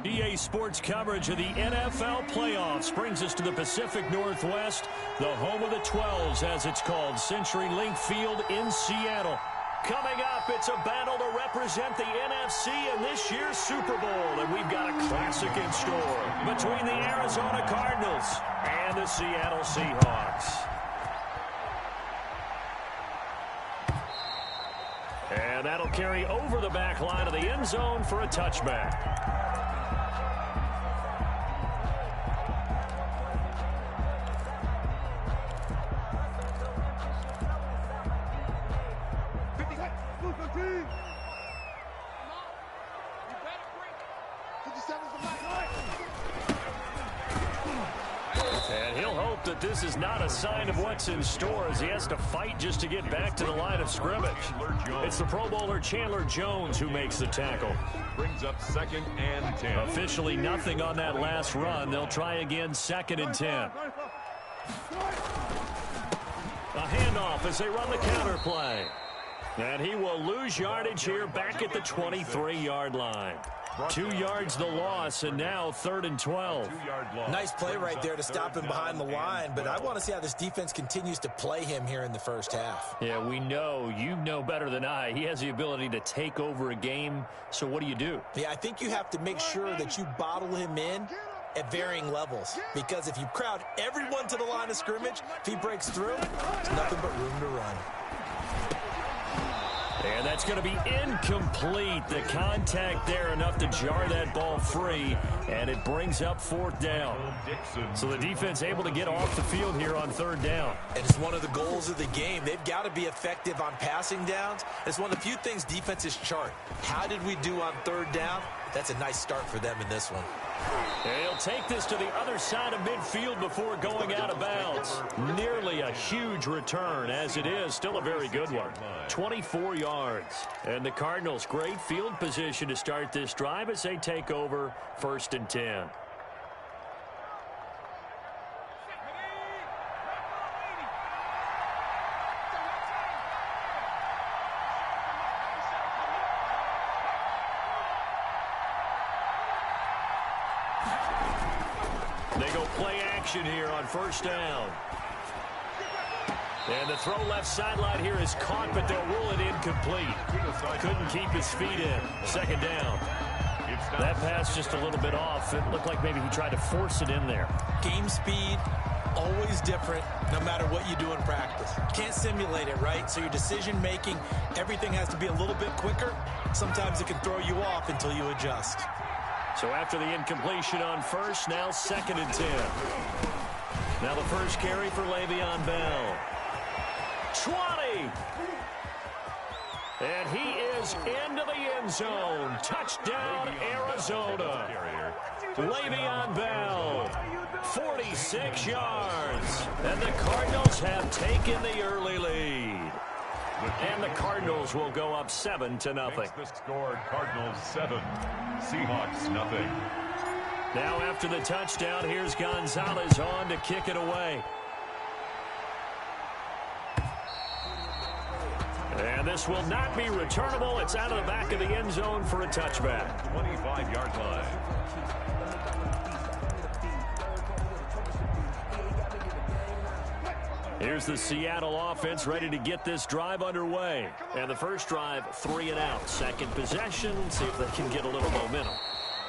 EA Sports coverage of the NFL playoffs brings us to the Pacific Northwest, the home of the 12s, as it's called, CenturyLink Field in Seattle. Coming up, it's a battle to represent the NFC in this year's Super Bowl, and we've got a classic in store between the Arizona Cardinals and the Seattle Seahawks. And that'll carry over the back line of the end zone for a touchback. And he'll hope that this is not a sign of what's in store as he has to fight just to get back to the line of scrimmage. It's the Pro Bowler Chandler Jones who makes the tackle. Brings up 2nd and 10. Officially nothing on that last run. They'll try again 2nd and 10. A handoff as they run the counter play. And he will lose yardage here back at the 23-yard line. 2 yards the loss, and now 3rd and 12. Nice play right there to stop him behind the line, but I want to see how this defense continues to play him here in the first half. Yeah, we know. You know better than I. He has the ability to take over a game, so what do? Yeah, I think you have to make sure that you bottle him in at varying levels, because if you crowd everyone to the line of scrimmage, if he breaks through, there's nothing but room to run. And that's going to be incomplete. The contact there enough to jar that ball free, and it brings up 4th down. So the defense able to get off the field here on 3rd down. And it's one of the goals of the game. They've got to be effective on passing downs. It's one of the few things defenses chart. How did we do on 3rd down? That's a nice start for them in this one. And he'll take this to the other side of midfield before going out of bounds. Nearly a huge return, as it is. Still a very good one. 24 yards. And the Cardinals, great field position to start this drive as they take over 1st and 10. They go play action here on 1st down. And the throw left sideline here is caught, but they'll rule it incomplete. Couldn't keep his feet in. 2nd down. That pass just a little bit off. It looked like maybe he tried to force it in there. Game speed, always different, no matter what you do in practice. Can't simulate it, right? So your decision-making, everything has to be a little bit quicker. Sometimes it can throw you off until you adjust. So after the incompletion on 1st, now 2nd and 10. Now the first carry for Le'Veon Bell. 20! And he is into the end zone. Touchdown, Arizona. Le'Veon Bell, 46 yards. And the Cardinals have taken the early lead. And the Cardinals will go up 7-0. Makes the score Cardinals 7, Seahawks nothing. Now after the touchdown, here's Gonzalez on to kick it away. And this will not be returnable. It's out of the back of the end zone for a touchback. 25-yard line. Here's the Seattle offense ready to get this drive underway. And the first drive, 3 and out. Second possession, see if they can get a little momentum.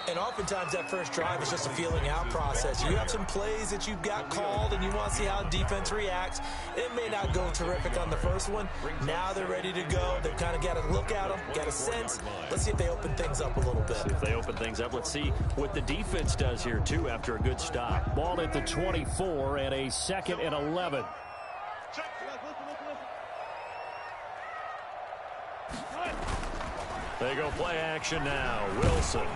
And oftentimes that first drive is just a feeling out process. You have some plays that you've got called and you want to see how defense reacts. It may not go terrific on the first one. Now they're ready to go. They've kind of got to look at them, got a sense. Let's see if they open things up a little bit. See if they open things up. Let's see what the defense does here, too, after a good stop. Ball at the 24 and a 2nd and 11. They go play action now. Wilson.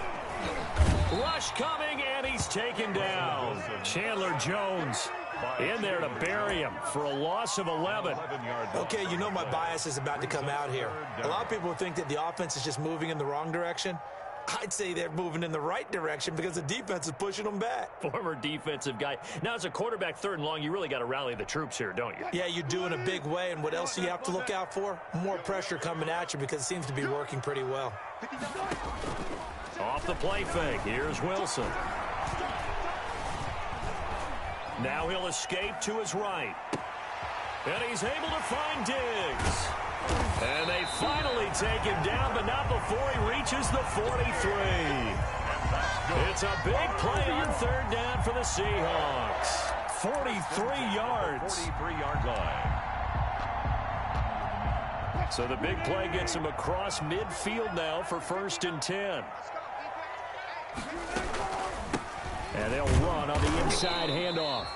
Rush coming, and he's taken down. Chandler Jones in there to bury him for a loss of 11. Okay, you know my bias is about to come out here. A lot of people think that the offense is just moving in the wrong direction. I'd say they're moving in the right direction because the defense is pushing them back. Former defensive guy. Now, as a quarterback 3rd and long, you really got to rally the troops here, don't you? Yeah, you do in a big way. And what else do you have to look out for? More pressure coming at you because it seems to be working pretty well. Off the play fake, here's Wilson. Now he'll escape to his right. And he's able to find Diggs. And they finally take him down, but not before he reaches the 43. It's a big play on third down for the Seahawks. 43 yards. 43-yard line. So the big play gets him across midfield now for 1st and 10. And they'll run on the inside handoff.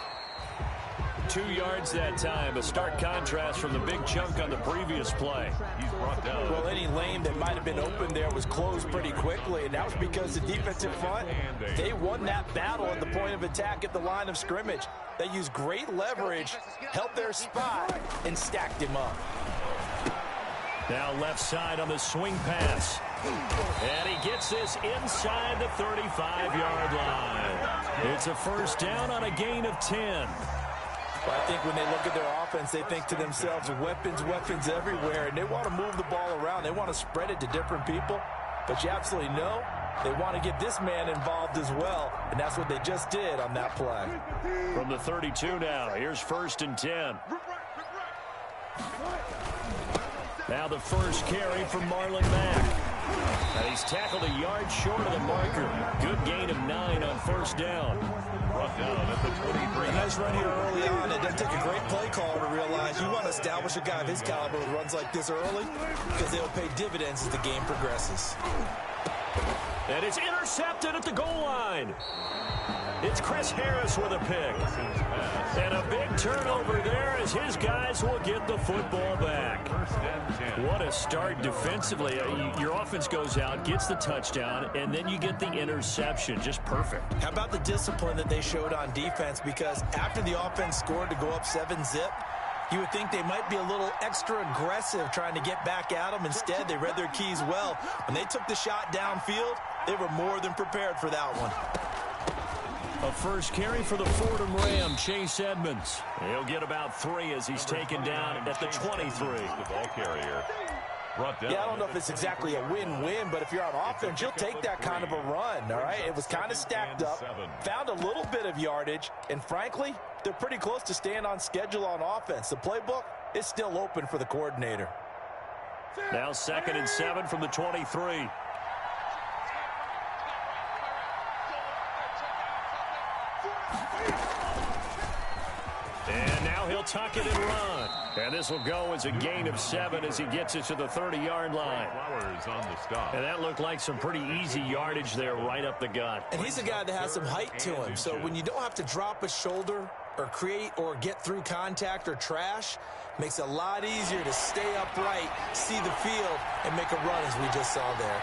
2 yards that time. A stark contrast from the big chunk on the previous play. He's brought down. Well, any lane that might have been open there was closed pretty quickly, and that was because the defensive front, they won that battle at the point of attack at the line of scrimmage. They used great leverage, held their spot, and stacked him up. Now left side on the swing pass. And he gets this inside the 35-yard line. It's a 1st down on a gain of 10. Well, I think when they look at their offense, they think to themselves, weapons, weapons everywhere, and they want to move the ball around. They want to spread it to different people. But you absolutely know they want to get this man involved as well, and that's what they just did on that play. From the 32 now, here's 1st and 10. Now the first carry from Marlon Mack. And he's tackled a yard short of the marker. Good gain of 9 on 1st down. Brought down at the 23. A nice run here early on. It doesn't take a great play caller to realize you want to establish a guy of his caliber with runs like this early because they'll pay dividends as the game progresses. And it's intercepted at the goal line. It's Chris Harris with a pick. And a big turnover there as his guys will get the football back. What a start defensively. Your offense goes out, gets the touchdown, and then you get the interception. Just perfect. How about the discipline that they showed on defense? Because after the offense scored to go up 7-zip, you would think they might be a little extra aggressive trying to get back at them. Instead, they read their keys well. When they took the shot downfield, they were more than prepared for that one. A first carry for the Fordham Ram, Chase Edmonds. He'll get about 3 as he's taken down at the 23. The ball carrier. Yeah, I don't know if it's exactly a win-win, but if you're on offense, you'll take that kind of a run, all right? It was kind of stacked up, found a little bit of yardage, and frankly, they're pretty close to staying on schedule on offense. The playbook is still open for the coordinator. Now 2nd and 7 from the 23. And now he'll tuck it and run. And this will go as a gain of 7 as he gets it to the 30-yard line. Flowers on the stop. And that looked like some pretty easy yardage there right up the gut. And he's a guy that has some height to him. So when you don't have to drop a shoulder or create or get through contact or trash, makes it a lot easier to stay upright, see the field, and make a run as we just saw there.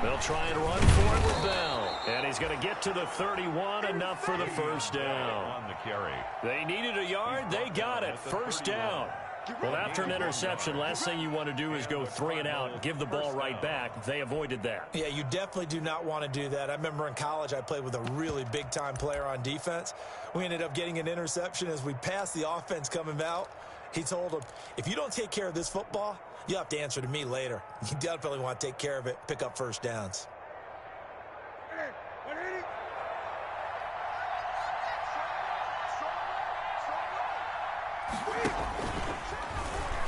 They'll try and run for it with Bell. And he's going to get to the 31, enough for the 1st down. On the carry. They needed a yard. They got it. 1st down. Well, after an interception, last thing you want to do is go 3 and out, give the ball right back. They avoided that. Yeah, you definitely do not want to do that. I remember in college I played with a really big-time player on defense. We ended up getting an interception as we passed the offense coming out. He told him, if you don't take care of this football, you'll have to answer to me later. You definitely want to take care of it, pick up 1st downs.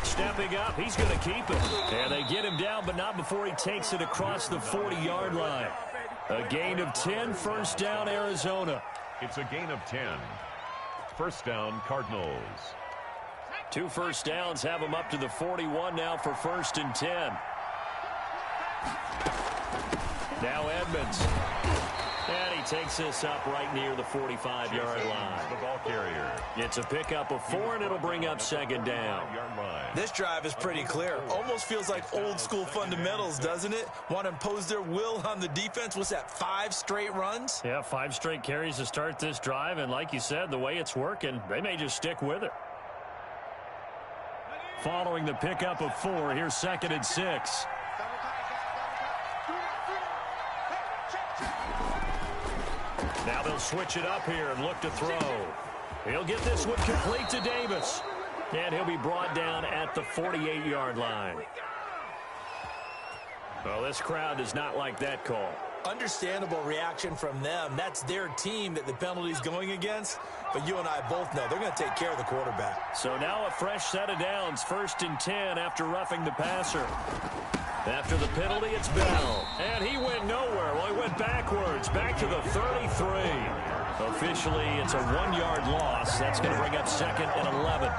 Stepping up, he's going to keep it. And they get him down, but not before he takes it across the 40-yard line. A gain of 10, 1st down, Arizona. It's a gain of 10. 1st down, Cardinals. 2 first downs have him up to the 41 now for 1st and 10. Now Edmonds. And he takes this up right near the 45-yard line. The ball carrier. It's a pickup of 4, and it'll bring up 2nd down. This drive is pretty clear. Almost feels like old-school fundamentals, doesn't it? Want to impose their will on the defense. What's that, 5 straight runs? Yeah, 5 straight carries to start this drive, and like you said, the way it's working, they may just stick with it. Following the pickup of 4, here's 2nd and 6. Now they'll switch it up here and look to throw. He'll get this one complete to Davis. And he'll be brought down at the 48-yard line. Well, this crowd does not like that call. Understandable reaction from them. That's their team that the penalty's going against. But you and I both know they're going to take care of the quarterback. So now a fresh set of downs. 1st and 10 after roughing the passer. After the penalty, it's Bell. And he went nowhere. Well, he went backwards, back to the 33. Officially, it's a 1-yard loss. That's going to bring up 2nd and 11.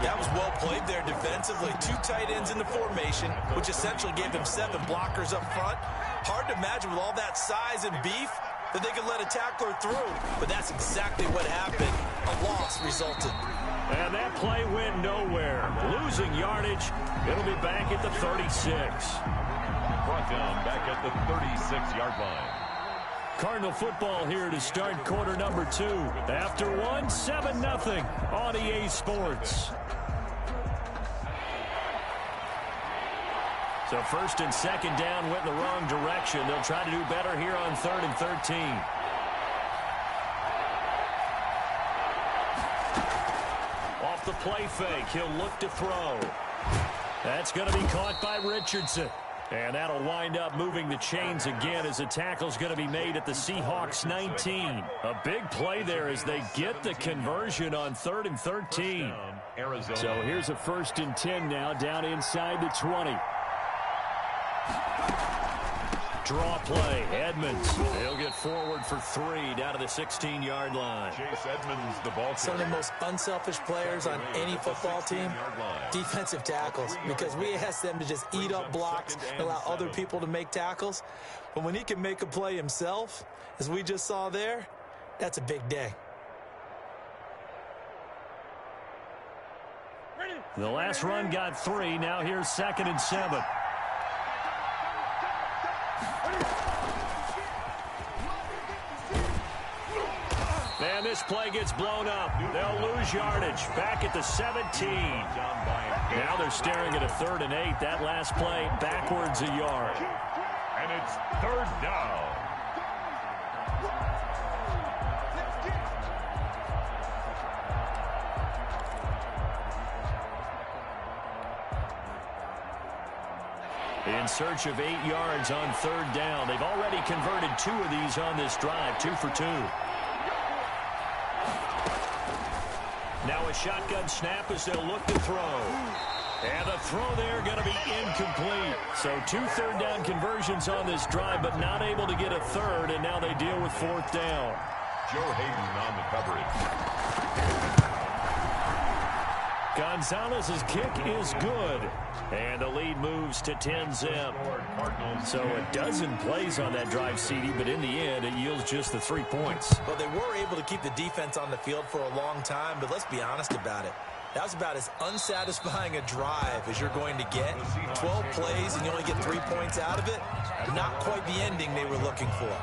That was well played there defensively. 2 tight ends in the formation, which essentially gave them 7 blockers up front. Hard to imagine with all that size and beef that they could let a tackler through. But that's exactly what happened. A loss resulted. And that play went nowhere. Losing yardage. It'll be back at the 36. Brought down back at the 36-yard line. Cardinal football here to start quarter number 2. After 1, 7-0 on EA Sports. So 1st and 2nd down went in the wrong direction. They'll try to do better here on 3rd and 13. Off the play fake, he'll look to throw. That's going to be caught by Richardson. And that'll wind up moving the chains again as the tackle's going to be made at the Seahawks 19. A big play there as they get the conversion on 3rd and 13. So here's a 1st and 10 now down inside the 20. Draw play, Edmonds. He'll get forward for 3 down to the 16-yard line. Chase Edmonds, the ball. Some of the most unselfish players on any football team, defensive tackles, because we ask them to just eat up blocks and allow other people to make tackles. But when he can make a play himself, as we just saw there, that's a big day. The last run got 3. Now here's 2nd and 7. And this play gets blown up. They'll lose yardage. Back at the 17. Now they're staring at a 3rd and 8. That last play backwards a yard. And it's 3rd down. In search of 8 yards on 3rd down. They've already converted 2 of these on this drive, 2 for 2. Now a shotgun snap as they'll look to throw. And the throw there going to be incomplete. So 2 3rd down conversions on this drive, but not able to get a 3rd, and now they deal with 4th down. Joe Hayden on the coverage. Gonzalez's kick is good. And the lead moves to 10-zip. So a dozen plays on that drive, CD, but in the end, it yields just the 3 points. Well, they were able to keep the defense on the field for a long time, but let's be honest about it. That was about as unsatisfying a drive as you're going to get. 12 plays and you only get 3 points out of it. Not quite the ending they were looking for.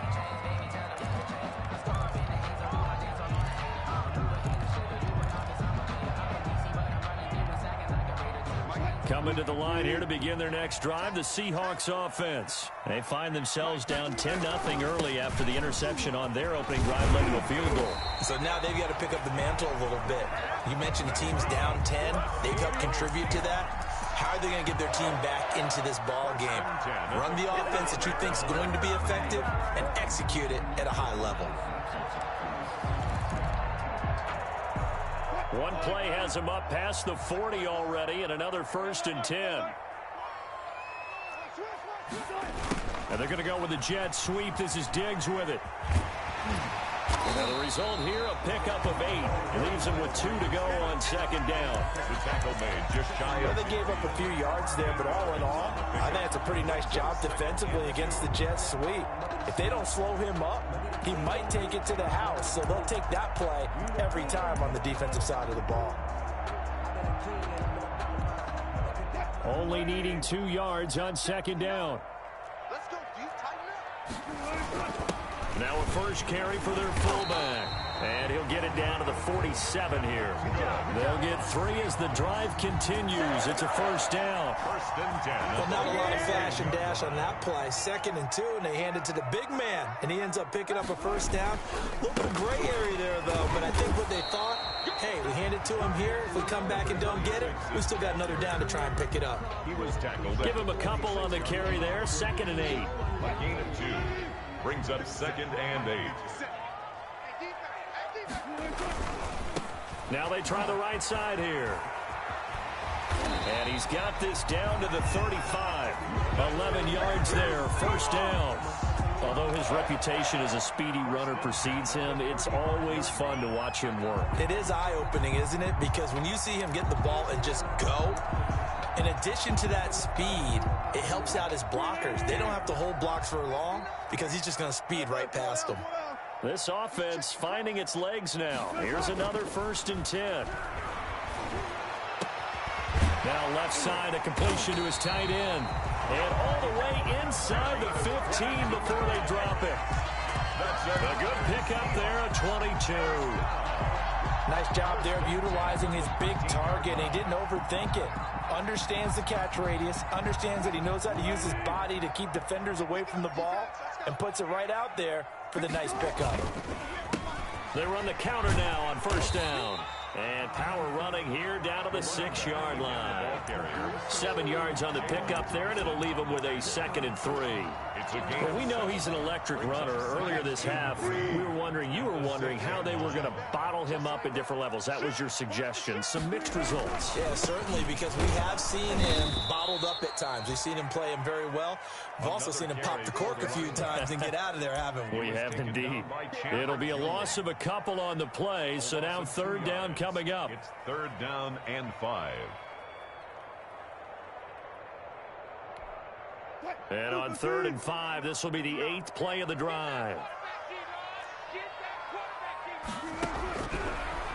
Coming to the line here to begin their next drive, the Seahawks offense. They find themselves down 10-0 early after the interception on their opening drive led to a field goal. So now they've got to pick up the mantle a little bit. You mentioned the team's down 10. They've helped contribute to that. How are they going to get their team back into this ball game? Run the offense that you think is going to be effective and execute it at a high level. One play has them up past the 40 already, and another 1st and 10. And they're going to go with a jet sweep. This is Diggs with it. And the result here, a pickup of 8. Leaves them with 2 to go on 2nd down. The tackle made just shy of. They gave up a few yards there, but all in all, I think it's a pretty nice job defensively against the jet sweep. If they don't slow him up, he might take it to the house. So they'll take that play every time on the defensive side of the ball. Only needing 2 yards on 2nd down. Now a first carry for their fullback. And he'll get it down to the 47 here. They'll get 3 as the drive continues. It's a first down. First and 10. Well, not a lot of flash and dash on that play. 2nd and 2, and they hand it to the big man. And he ends up picking up a first down. A little bit of gray area there, though. But I think what they thought, hey, we hand it to him here. If we come back and don't get it, we still got another down to try and pick it up. He was tackled. Give him a couple on the carry there. 2nd and 8. A gain of 2. Brings up 2nd and 8. Now they try the right side here. And he's got this down to the 35. 11 yards there, first down. Although his reputation as a speedy runner precedes him, it's always fun to watch him work. It is eye-opening, isn't it? Because when you see him get the ball and just go, in addition to that speed, it helps out his blockers. They don't have to hold blocks for long because he's just going to speed right past them. This offense finding its legs now. Here's another 1st and 10. Now left side, a completion to his tight end. And all the way inside the 15 before they drop it. A good pickup there at 22. Nice job there of utilizing his big target. He didn't overthink it. Understands the catch radius. Understands that he knows how to use his body to keep defenders away from the ball. And puts it right out there for the nice pickup. They run the counter now on first down. And power running here down to the 6-yard line. 7 yards on the pickup there, and it'll leave him with a 2nd and 3. Well, we know he's an electric runner. Earlier this half, you were wondering how they were going to bottle him up at different levels. That was your suggestion. Some mixed results. Yeah, certainly, because we have seen him bottled up at times. We've seen him play him very well. We've also seen him pop the cork a few times and get out of there, haven't we? We have indeed. It'll be a loss of a couple on the play, so now 3rd down coming up. It's 3rd down and 5. And on 3rd and 5, this will be the 8th play of the drive.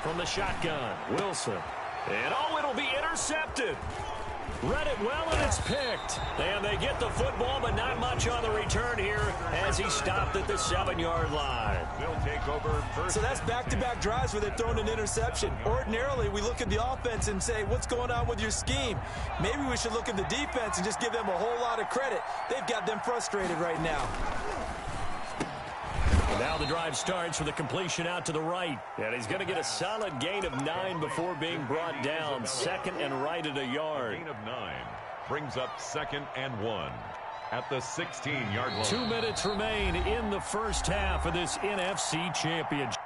From the shotgun, Wilson. And it'll be intercepted. Read it well, and it's picked. And they get the football, but not much on the return here as he stopped at the 7-yard line. They'll take over first. So that's back-to-back drives where they've thrown an interception. Ordinarily, we look at the offense and say, what's going on with your scheme? Maybe we should look at the defense and just give them a whole lot of credit. They've got them frustrated right now. Now the drive starts with a completion out to the right. And he's going to get a solid gain of 9 before being brought down. 2nd and right at a yard. Gain of 9 brings up 2nd and 1 at the 16-yard line. 2 minutes remain in the first half of this NFC Championship.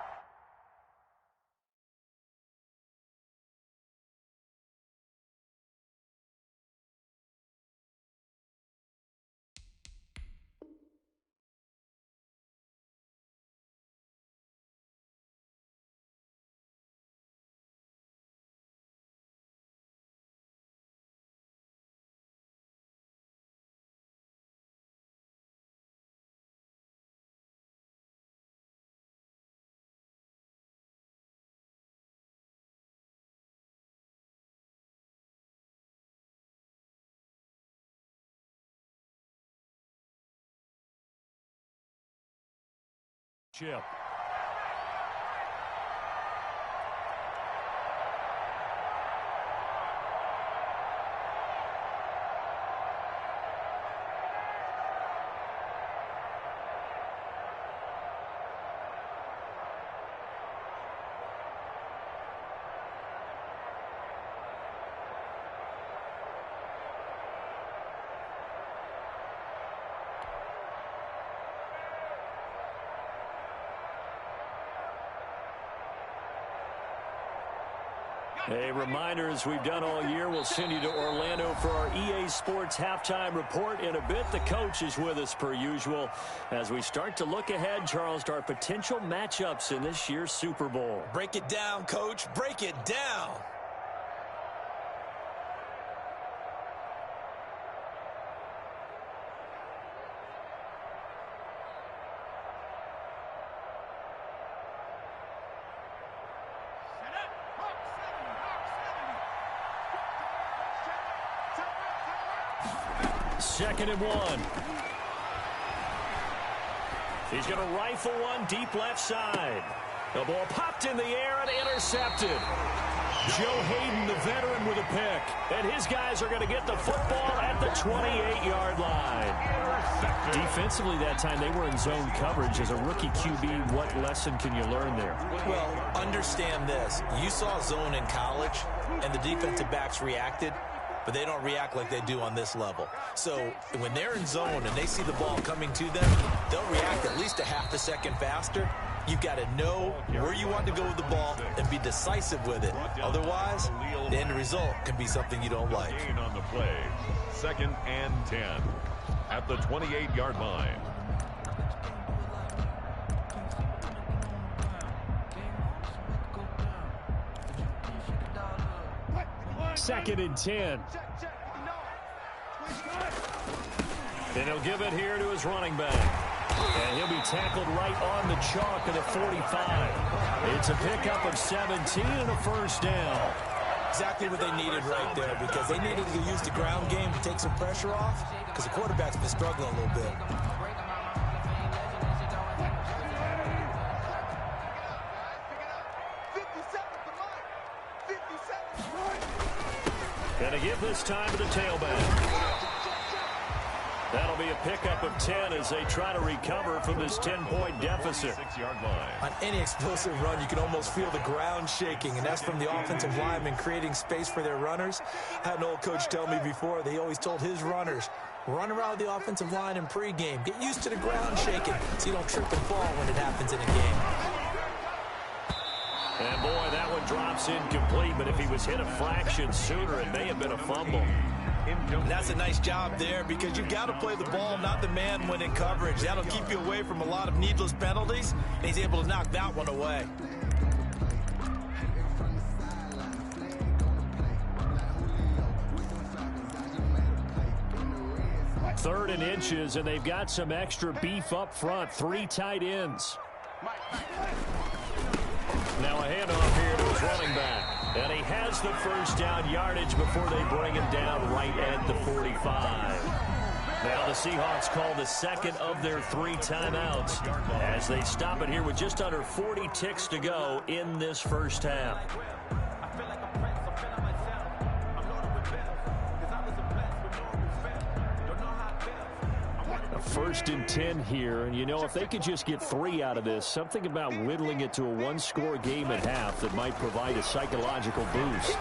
Chip. A reminder, as we've done all year, we'll send you to Orlando for our EA Sports halftime report. In a bit, the coach is with us per usual as we start to look ahead, Charles, to our potential matchups in this year's Super Bowl. Break it down, Coach. Break it down. Second and 1. He's going to rifle one deep left side. The ball popped in the air and intercepted. Joe Hayden, the veteran, with a pick. And his guys are going to get the football at the 28-yard line. Defensively that time, they were in zone coverage. As a rookie QB, what lesson can you learn there? Well, understand this. You saw zone in college, and the defensive backs reacted, but they don't react like they do on this level. So when they're in zone and they see the ball coming to them, they'll react at least a half a second faster. You've got to know where you want to go with the ball and be decisive with it. Otherwise, the end result can be something you don't like. Gain on the play. 2nd and 10 at the 28-yard line. Second and 10. And he'll give it here to his running back. And he'll be tackled right on the chalk of the 45. It's a pickup of 17 and a first down. Exactly what they needed right there, because they needed to use the ground game to take some pressure off, because the quarterback's been struggling a little bit. Gonna give this time to the tailback. That'll be a pickup of 10 as they try to recover from this 10-point deficit. 6-yard line. On any explosive run, you can almost feel the ground shaking, and that's from the offensive linemen creating space for their runners. I had an old coach tell me before, they always told his runners, run around the offensive line in pregame. Get used to the ground shaking so you don't trip and fall when it happens in a game. And boy, that one drops incomplete, but if he was hit a fraction sooner, it may have been a fumble. And that's a nice job there, because you've got to play the ball, not the man when in coverage. That'll keep you away from a lot of needless penalties, and he's able to knock that one away. Third and inches, and they've got some extra beef up front. 3 tight ends. Now a handoff here to his running back. And he has the first down yardage before they bring him down right at the 45. Now the Seahawks call the second of their 3 timeouts as they stop it here with just under 40 ticks to go in this first half. First and 10 here, and you know, if they could just get 3 out of this, something about whittling it to a 1-score game at half that might provide a psychological boost.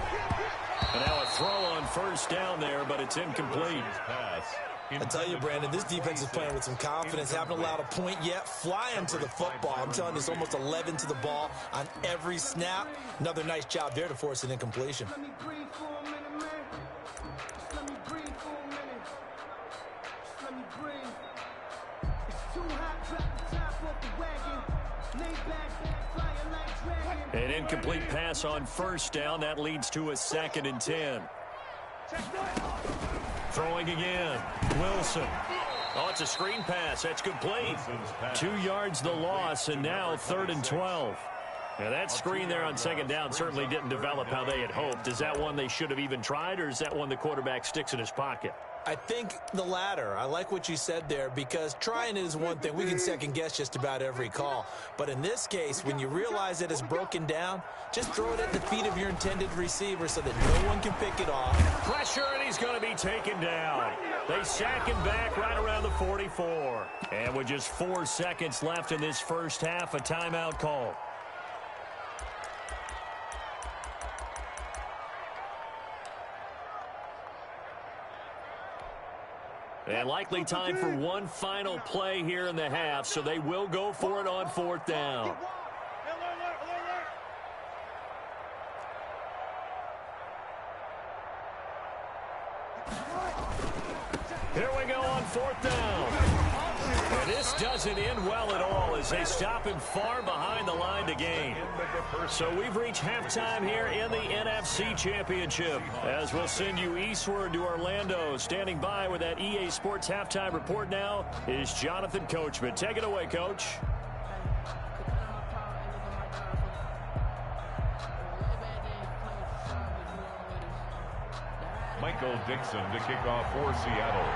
And now a throw on first down there, but it's incomplete. I tell you, Brandon, this defense is playing with some confidence. Haven't allowed a point yet. Flying to the football. I'm telling you, it's almost 11 to the ball on every snap. Another nice job there to force an incompletion. An incomplete pass on first down. That leads to a 2nd and 10. Throwing again. Wilson. Oh, it's a screen pass. That's complete. 2 yards the loss, and now 3rd and 12. Now that screen there on 2nd down certainly didn't develop how they had hoped. Is that one they should have even tried, or is that one the quarterback sticks in his pocket? I think the latter. I like what you said there, because trying is one thing. We can second guess just about every call. But in this case, when you realize that it's broken down, just throw it at the feet of your intended receiver so that no one can pick it off. Pressure, and he's going to be taken down. They sack him back right around the 44. And with just 4 seconds left in this first half, a timeout call. And likely time for one final play here in the half, so they will go for it on 4th down. Here we go on 4th down. And this doesn't end well at all as they stop him far behind the line to gain. So we've reached halftime here in the NFC Championship. As we'll send you eastward to Orlando. Standing by with that EA Sports halftime report now is Jonathan Coachman. Take it away, Coach. Michael Dixon to kick off for Seattle.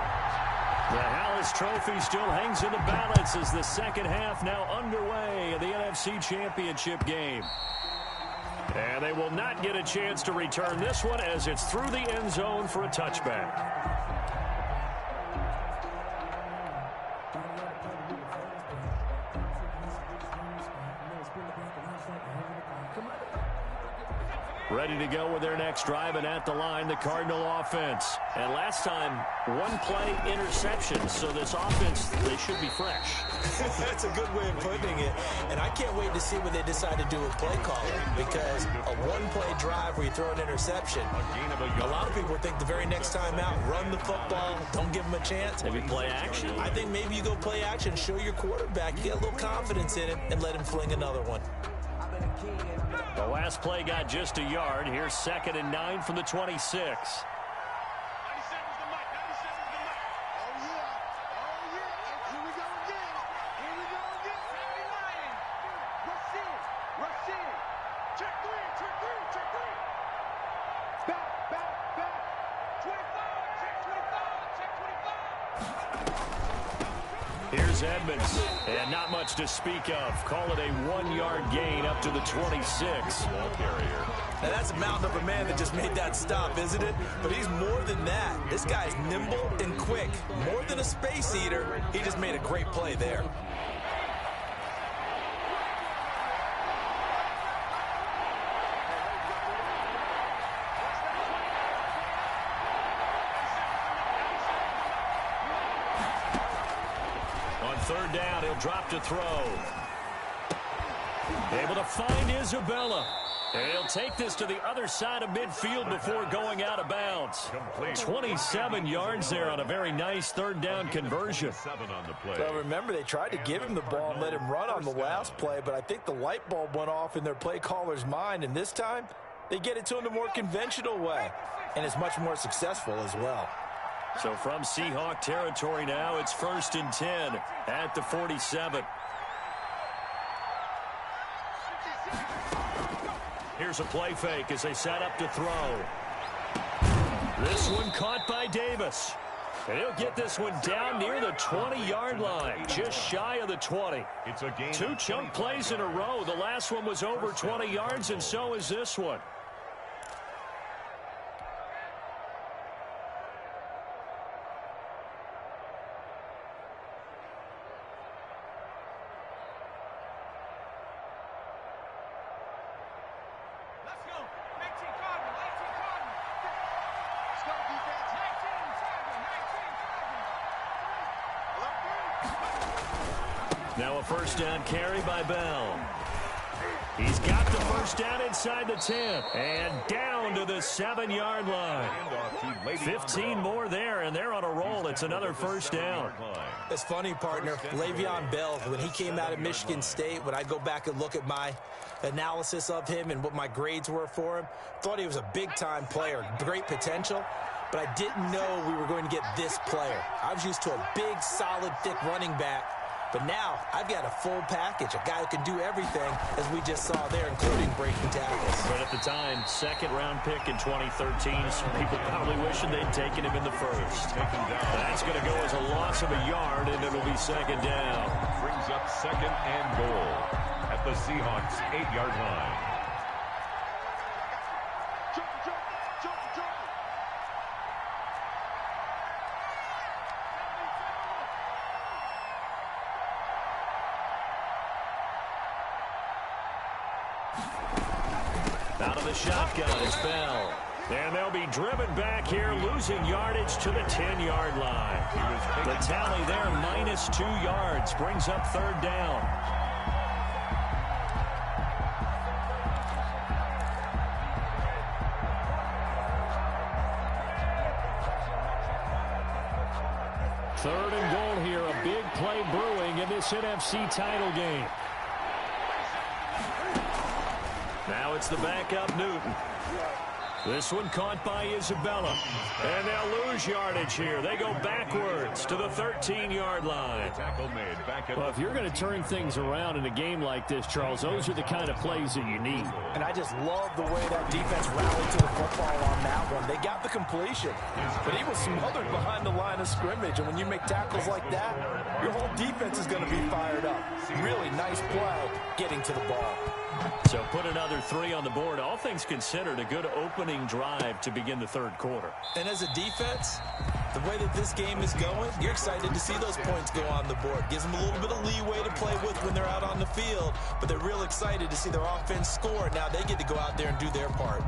The Hallis Trophy still hangs in the balance as the second half now underway in the NFC Championship game. And they will not get a chance to return this one as it's through the end zone for a touchback. Ready to go with their next drive, and at the line, the Cardinal offense. And last time, one play interception, so this offense, they should be fresh. That's a good way of putting it. And I can't wait to see what they decide to do with play calling, because a one-play drive where you throw an interception, a lot of people think the very next time out, run the football, don't give them a chance. Maybe play action. I think maybe you go play action, show your quarterback, you get a little confidence in him, and let him fling another one. The last play got just a yard. Here's 2nd and 9 from the 26. Here's Edmonds, and not much to speak of. Call it a 1-yard gain up to the 26. Ball carrier. Now that's a mountain of a man that just made that stop, isn't it? But he's more than that. This guy's nimble and quick. More than a space eater. He just made a great play there. Third down, he'll drop to throw. Able to find Isabella. And he'll take this to the other side of midfield before going out of bounds. 27 yards there on a very nice third down conversion. Well, remember, they tried to give him the ball and let him run on the last play, but I think the light bulb went off in their play caller's mind, and this time they get it to him the more conventional way, and it's much more successful as well. So from Seahawk territory now, it's 1st and 10 at the 47. Here's a play fake as they set up to throw. This one caught by Davis. And he'll get this one down near the 20-yard line, just shy of the 20. It's a game. 2 chunk plays in a row. The last one was over 20 yards, and so is this one. Now a first down carry by Bell. He's got the first down inside the 10. And down to the 7-yard line. 15 more there, and they're on a roll. It's another first down. It's funny, partner. Le'Veon Bell, when he came out of Michigan State, when I go back and look at my analysis of him and what my grades were for him, thought he was a big-time player, great potential. But I didn't know we were going to get this player. I was used to a big, solid, thick running back. But now I've got a full package, a guy who can do everything, as we just saw there, including breaking tackles. But at the time, 2nd-round pick in 2013, some people probably wishing they'd taken him in the first. That's going to go as a loss of a yard, and it'll be 2nd down. Brings up 2nd and goal at the Seahawks' 8-yard line. Out of the shotgun is Bell. And they'll be driven back here, losing yardage to the 10-yard line. The tally there, -2 yards, brings up 3rd down. Third and goal here, a big play brewing in this NFC title game. Now it's the backup Newton. This one caught by Isabella. And they'll lose lose yardage here. They go backwards to the 13-yard line. Tackle made back at Well, if you're going to turn things around in a game like this, Charles, those are the kind of plays that you need. And I just love the way that defense rallied to the football on that one. They got the completion, but he was smothered behind the line of scrimmage. And when you make tackles like that, your whole defense is going to be fired up. Really nice play getting to the ball. So put another 3 on the board. All things considered, a good opening drive to begin the third quarter. And as a defense, the way that this game is going, you're excited to see those points go on the board. Gives them a little bit of leeway to play with when they're out on the field, but they're real excited to see their offense score. Now they get to go out there and do their part.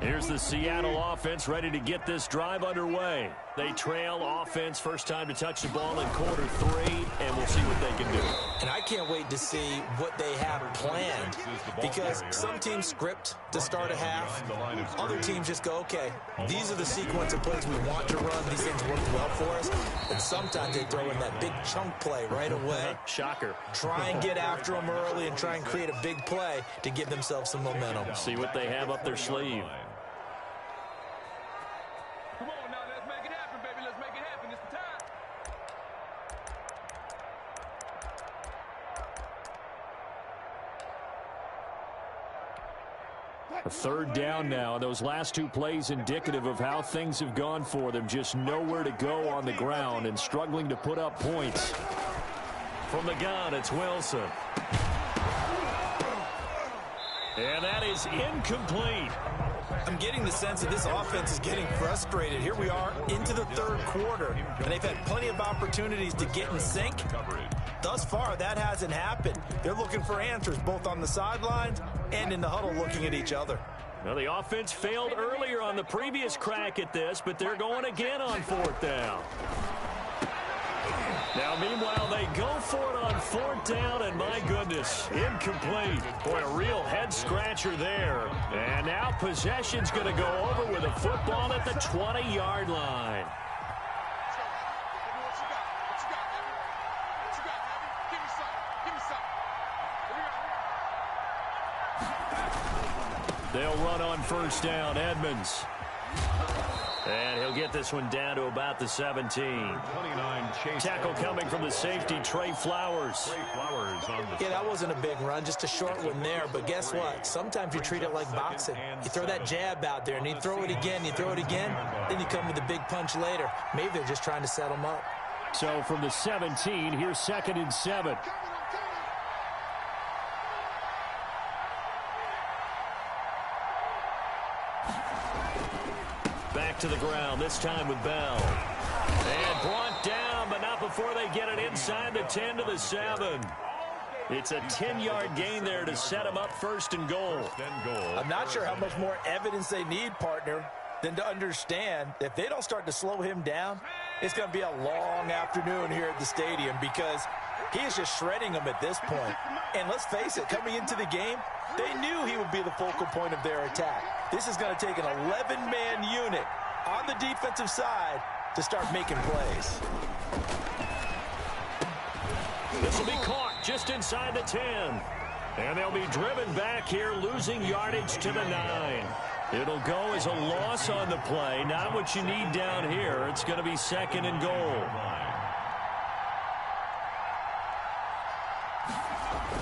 Here's the Seattle offense ready to get this drive underway. They trail offense, first time to touch the ball in quarter 3, and we'll see what they can do. And I can't wait to see what they have planned, because some teams script to start a half. Other teams just go, okay, these are the sequence of plays we want to run. These things work well for us. And sometimes they throw in that big chunk play right away. Shocker. Try and get after them early and try and create a big play to give themselves some momentum. See what they have up their sleeve. Come on now, let's make it happen, baby. Let's make it happen. It's the time. A third down now. Those last 2 plays indicative of how things have gone for them. Just nowhere to go on the ground and struggling to put up points. From the gun, it's Wilson. And that is incomplete. I'm getting the sense that this offense is getting frustrated. Here we are into the third quarter, and they've had plenty of opportunities to get in sync. Thus far, that hasn't happened. They're looking for answers both on the sidelines and in the huddle looking at each other. Well, the offense failed earlier on the previous crack at this, but they're going again on 4th down. Now, meanwhile, they go for it on 4th down, and my goodness, incomplete. Boy, a real head-scratcher there. And now possession's going to go over with a football at the 20-yard line. They'll run on 1st down, Edmonds. And he'll get this one down to about the 17. 29 chase. Tackle coming from the safety, Trey Flowers. Yeah, that wasn't a big run, just a short one there. But guess what? Sometimes you treat it like boxing. You throw that jab out there, and you throw it again, then you come with a big punch later. Maybe they're just trying to set them up. So from the 17, here's 2nd and 7. Back to the ground, this time with Bell. And brought down, but not before they get it inside the 10 to the 7. It's a 10-yard gain there to set them up 1st and goal. I'm not sure how much more evidence they need, partner, than to understand if they don't start to slow him down, it's going to be a long afternoon here at the stadium, because he is just shredding them at this point. And let's face it, coming into the game, they knew he would be the focal point of their attack. This is going to take an 11-man unit on the defensive side to start making plays. This will be caught just inside the 10. And they'll be driven back here, losing yardage to the 9. It'll go as a loss on the play. Not what you need down here. It's going to be 2nd and goal.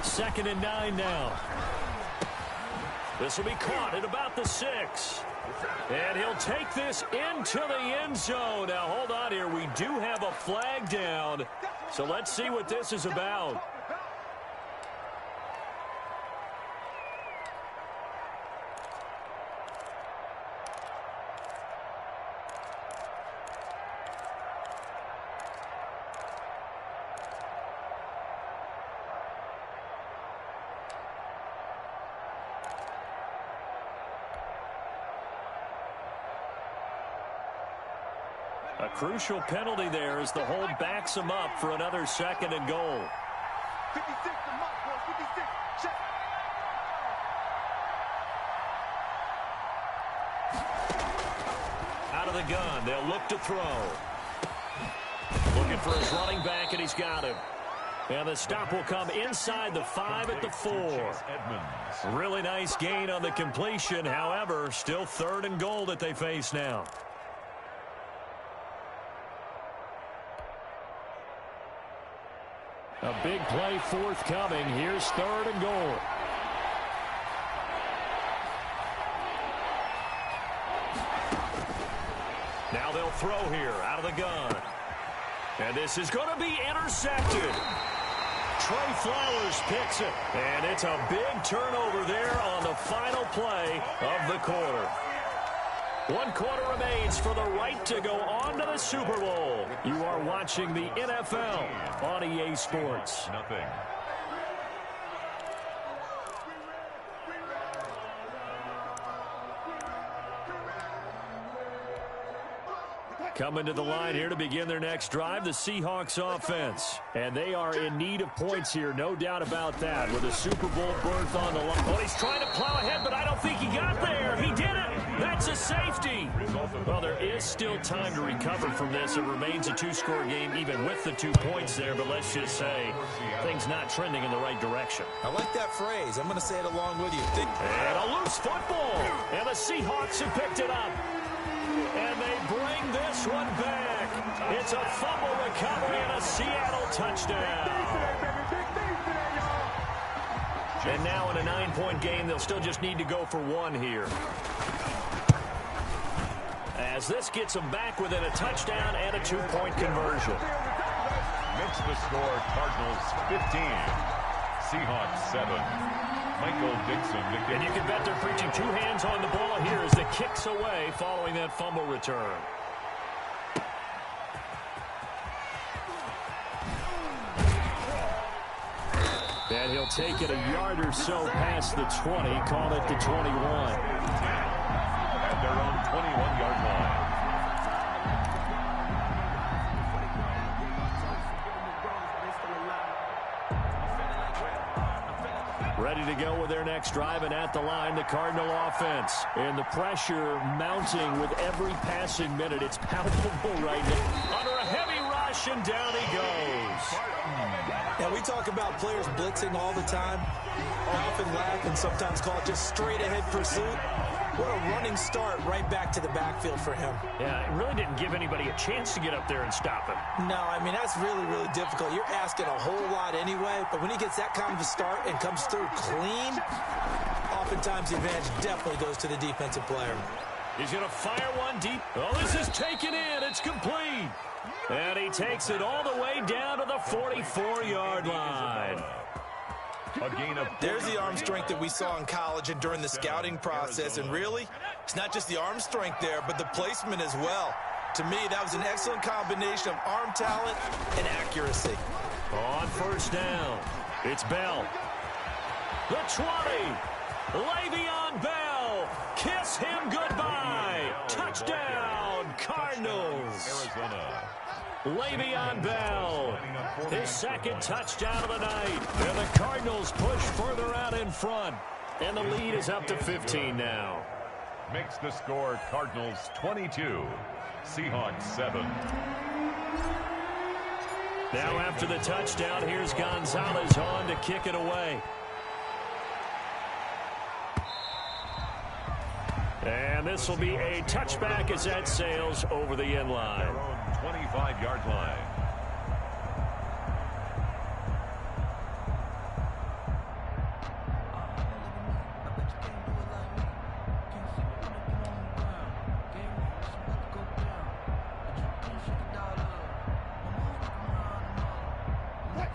2nd and 9 now. This will be caught at about the 6. And he'll take this into the end zone. Now, hold on here. We do have a flag down. So let's see what this is about. A crucial penalty there as the hold backs him up for another 2nd and goal. 56 to Mike, boys. 56. Check. Out of the gun, they'll look to throw. for his running back, and he's got him. And the stop will come inside the 5 at the 4. Really nice gain on the completion. However, still 3rd and goal that they face now. A big play forthcoming. Here's 3rd and goal. Now they'll throw here out of the gun. And this is going to be intercepted. Trey Flowers picks it. And it's a big turnover there on the final play of the quarter. 1 quarter remains for the right to go on to the Super Bowl. You are watching the NFL on EA Sports. Nothing. Coming to the line here to begin their next drive, the Seahawks offense. And they are in need of points here, no doubt about that, with a Super Bowl berth on the line. Oh, he's trying to plow ahead, but I don't think he got there. He did it. That's a safety. Well, there is still time to recover from this. It remains a 2-score game, even with the 2 points there. But let's just say things not trending in the right direction. I like that phrase. I'm going to say it along with you. And a loose football. And the Seahawks have picked it up. And they bring this one back. It's a fumble recovery and a Seattle touchdown. And now in a 9-point game, they'll still just need to go for 1 here. As this gets them back within a touchdown and a 2-point conversion. Makes the score Cardinals 15. Seahawks 7. Michael Dixon. And you can bet they're preaching 2 hands on the ball here as the kicks away following that fumble return. And he'll take it a yard or so past the 20, call it the 21. At their own 21-yard line. Ready to go with their next drive, and at the line, the Cardinal offense. And the pressure mounting with every passing minute. It's palpable right now. Under a heavy rush, and down he goes. Now, we talk about players blitzing all the time. Often lack and sometimes call it just straight-ahead pursuit. What a running start right back to the backfield for him. Yeah, it really didn't give anybody a chance to get up there and stop him. No, I mean, that's really, really difficult. You're asking a whole lot anyway, but when he gets that kind of a start and comes through clean, oftentimes the advantage definitely goes to the defensive player. He's going to fire one deep. Oh, this is taken in. It's complete. And he takes it all the way down to the 44-yard line. A gain of There's the arm strength that we saw in college and during the scouting process. And really, it's not just the arm strength there, but the placement as well. To me, that was an excellent combination of arm talent and accuracy. On first down, it's Bell. The 20. Le'Veon Bell. Kiss him goodbye. Touchdown, Cardinals. Arizona. Le'Veon Bell, his 2nd touchdown of the night. And the Cardinals push further out in front. And the lead is up to 15 now. Makes the score Cardinals 22. Seahawks 7. Now after the touchdown, here's Gonzalez on to kick it away. And this will be a touchback as that sails over the end line. 25-yard line.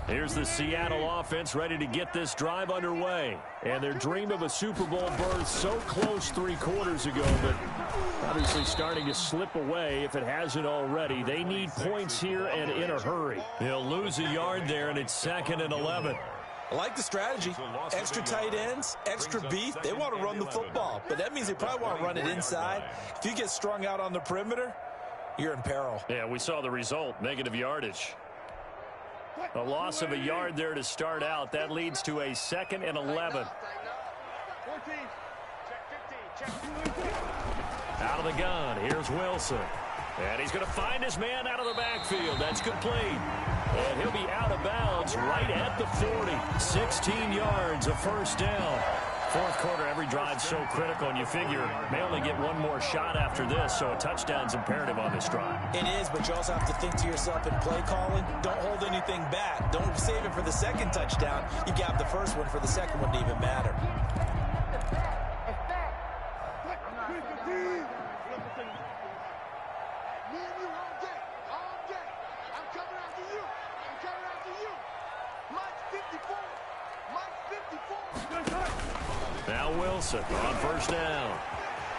Here's the Seattle offense ready to get this drive underway. And their dream of a Super Bowl berth so close 3 quarters ago, but obviously starting to slip away if it hasn't already. They need points here and in a hurry. They'll lose a yard there, and it's 2nd and 11. I like the strategy. Extra tight ends, extra beef. They want to run the football, but that means they probably want to run it inside. If you get strung out on the perimeter, you're in peril. Yeah, we saw the result, negative yardage. A loss of a yard there to start out. That leads to a 2nd and 11. Out of the gun, here's Wilson. And he's going to find his man out of the backfield. That's complete. And he'll be out of bounds right at the 40. 16 yards, a first down. Fourth quarter, every drive so critical, and you figure may only get one more shot after this, so a touchdown's imperative on this drive. It is, but you also have to think to yourself in play calling, don't hold anything back. Don't save it for the second touchdown. You got the first one for the second one to even matter. Now Wilson on first down.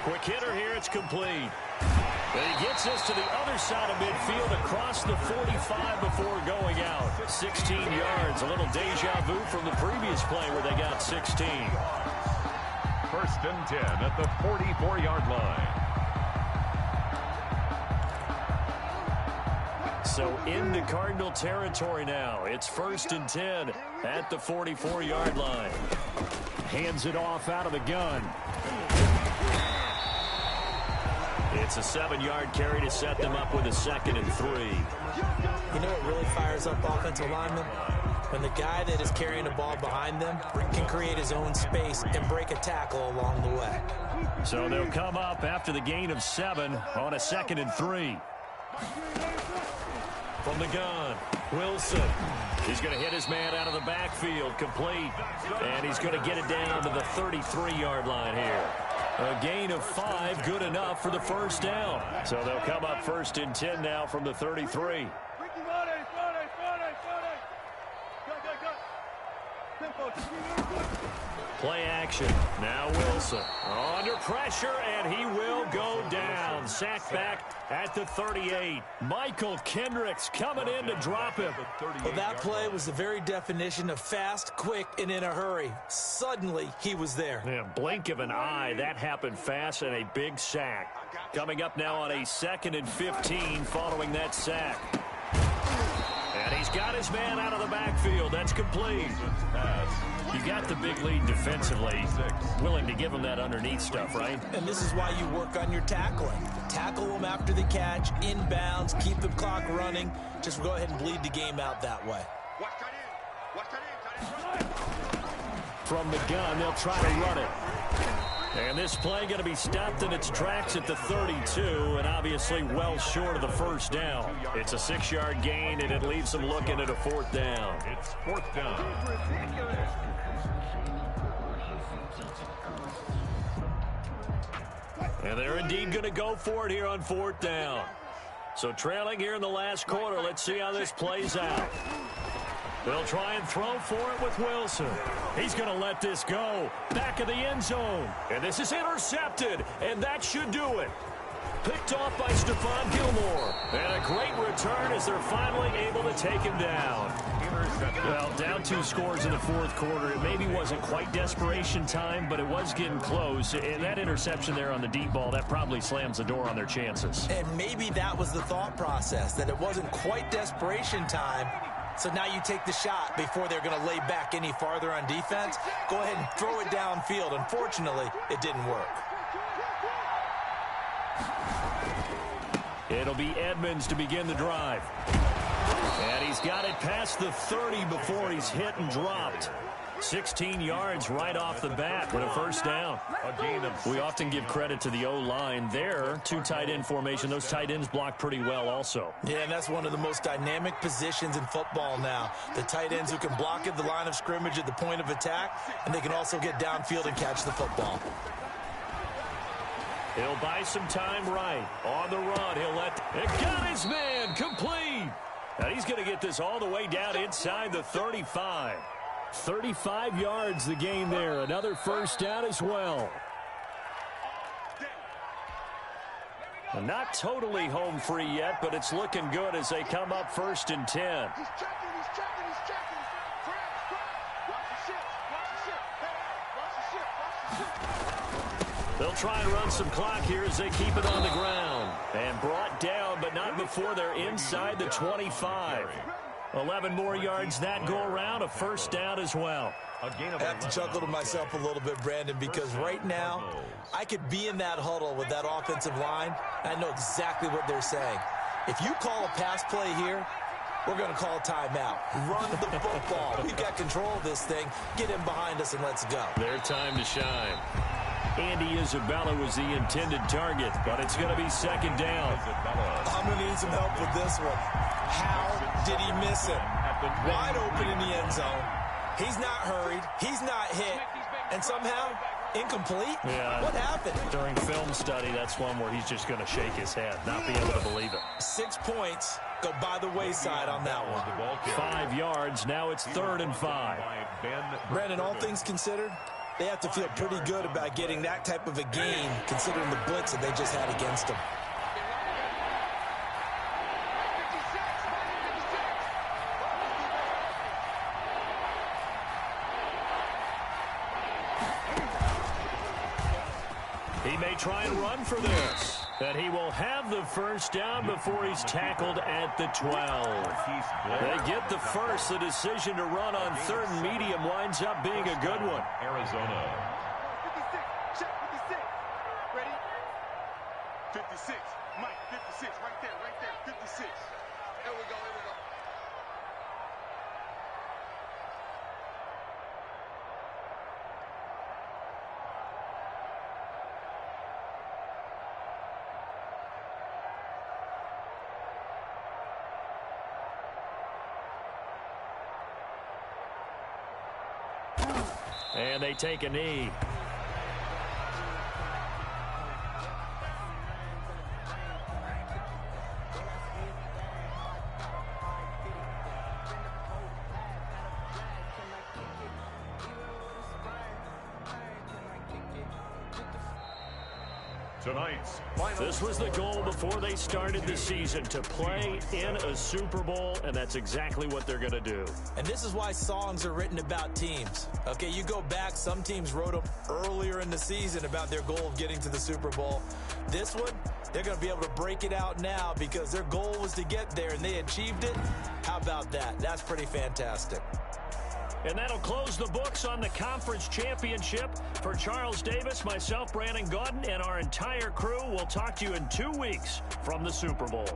Quick hitter here, it's complete. But he gets us to the other side of midfield across the 45 before going out. 16 yards, a little deja vu from the previous play where they got 16. First and 10 at the 44-yard line. So into Cardinal territory now. It's first and 10 at the 44-yard line. Hands it off out of the gun. It's a 7-yard carry to set them up with a 2nd and 3. You know what really fires up offensive linemen? When the guy that is carrying the ball behind them can create his own space and break a tackle along the way. So they'll come up after the gain of 7 on a 2nd and 3. From the gun, Wilson. He's going to hit his man out of the backfield, complete. And he's going to get it down to the 33-yard line here. A gain of 5, good enough for the first down. So they'll come up first and 10 now from the 33. Play action. Now Wilson under pressure, and he will go down. Sacked back at the 38. Michael Kendricks coming in to drop him. Well, that play was the very definition of fast, quick, and in a hurry. Suddenly, he was there. Yeah, blink of an eye. That happened fast, and a big sack. Coming up now on a 2nd and 15 following that sack. And he's got his man out of the backfield. That's complete. You got the big lead defensively. Willing to give him that underneath stuff, right? And this is why you work on your tackling. Tackle them after the catch, inbounds, keep the clock running. Just go ahead and bleed the game out that way. From the gun, they'll try to run it. And this play going to be stopped in its tracks at the 32, and obviously well short of the first down. It's a 6-yard gain, and it leaves them looking at a 4th down. It's 4th down. And they're indeed going to go for it here on 4th down. So trailing here in the last quarter, let's see how this plays out. They'll try and throw for it with Wilson. He's going to let this go. Back of the end zone. And this is intercepted, and that should do it. Picked off by Stephon Gilmore. And a great return as they're finally able to take him down. Well, down 2 scores in the 4th quarter. It maybe wasn't quite desperation time, but it was getting close. And that interception there on the deep ball, that probably slams the door on their chances. And maybe that was the thought process, that it wasn't quite desperation time. So now you take the shot before they're going to lay back any farther on defense. Go ahead and throw it downfield. Unfortunately, it didn't work. It'll be Edmonds to begin the drive. And he's got it past the 30 before he's hit and dropped. 16 yards right off the bat with a first down. We often give credit to the O-line there. 2 tight end formation. Those tight ends block pretty well also. Yeah, and that's one of the most dynamic positions in football now. The tight ends who can block at the line of scrimmage at the point of attack, and they can also get downfield and catch the football. He'll buy some time right. On the run, he'll let... It got his man complete. And he's going to get this all the way down inside the 35. 35 yards the gain there. Another first down as well. And not totally home free yet, but it's looking good as they come up first and 10. They'll try and run some clock here as they keep it on the ground. And brought down, but not before they're inside the 25. 11 more yards that go around, a first down as well. I have to chuckle to myself a little bit, Brandon, because right now I could be in that huddle with that offensive line. And I know exactly what they're saying. If you call a pass play here, we're going to call a timeout. Run the football. We've got control of this thing. Get him behind us and let's go. Their time to shine. Andy Isabella was the intended target, but it's going to be second down. I'm going to need some help with this one. How did he miss it? Wide open in the end zone. He's not hurried. He's not hit. And somehow, incomplete? Yeah. What happened? During film study, that's one where he's just going to shake his head, not be able to believe it. 6 points go by the wayside on that one. 5 yards. Now it's 3rd and 5. Brandon, all things considered, they have to feel pretty good about getting that type of a gain, considering the blitz that they just had against them. He may try and run for this. And he will have the first down before he's tackled at the 12. They get the first. The decision to run on 3rd and medium winds up being a good one. Arizona. 56, check 56. Ready? 56. Mike, 56. Right there. 56. There we go. And they take a knee. Tonight's This was the goal before they started the season, to play in a Super Bowl, and that's exactly what they're going to do. And this is why songs are written about teams. Okay, you go back, some teams wrote them earlier in the season about their goal of getting to the Super Bowl. This one, they're going to be able to break it out now because their goal was to get there, and they achieved it. How about that? That's pretty fantastic. And that'll close the books on the conference championship. For Charles Davis, myself, Brandon Gaudin, and our entire crew, we'll talk to you in 2 weeks from the Super Bowl.